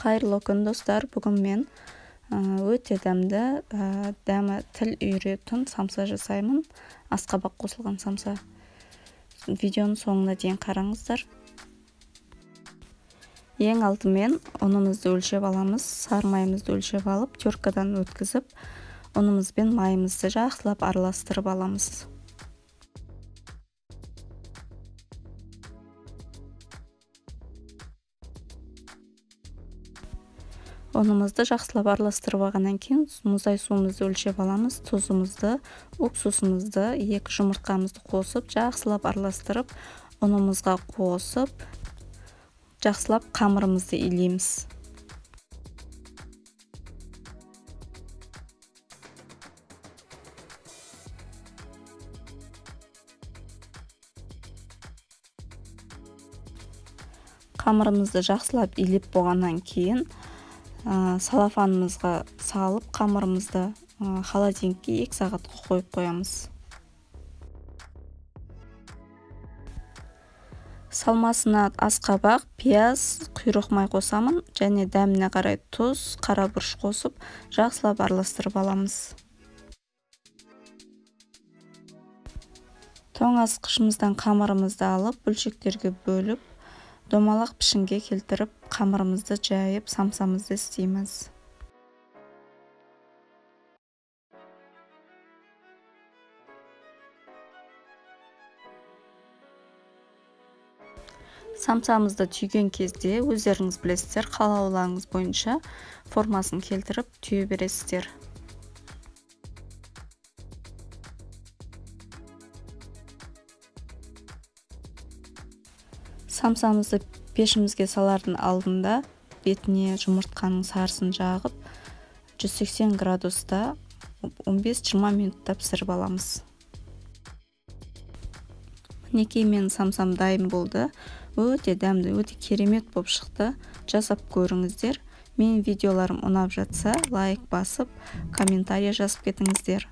Қайырлы күн достар, бүгін мен өте дәмі тіл үйіретін самса жасаймын. Асқабақ қосылған самса. Видеоның соңына дейін қараңыздар. Ең алдымен ұнымызды өлшеп аламыз. Сары майымызды өлшеп алып, теркадан өткізіп, ұнымыз бен майымызды жақсылап араластырып аламыз. Ұнымызды жақсылап араластырып алғаннан кейін мұздай суымызды өлшеп аламыз. Тұзымызды, уксусымызды, 2 жұмыртқамызды қосып, жақсылап араластырып, ұнымызға қосып, жақсылап қамырымызды илейміз. Қамырымызды жақсылап илеп болғаннан кейін салафанымызға салып, қамырымызды холодильникке 2 сағатқа қойып қоямыз. Салмасына асқабақ, пияз, құйрық май қосамын және дәміне қарай тұз, қара бұрыш қосып, жақсылап араластырып аламыз. Тоңазытқышымыздан қамырымызды алып, бөлшектерге бөліп, домалақ пішінге келтіріп, қамырымызды жайып, самсамызды істейміз. Самсамызды түйген кезде өздеріңіз білесіздер, қалауларыңыз бойынша формасын келтіріп түйе бересіздер. Самсамызды пешімізге салардың алдында бетіне жұмыртқаның сарысын жағып, 180 градуста 15-20 минутта пісіріп аламыз. Мінекей менің самсам дайын болды. Өте дәмді, өте керемет болып шықты. Жасап көріңіздер. Менің видеоларым ұнап жатса, лайк басып, комментария жазып кетіңіздер.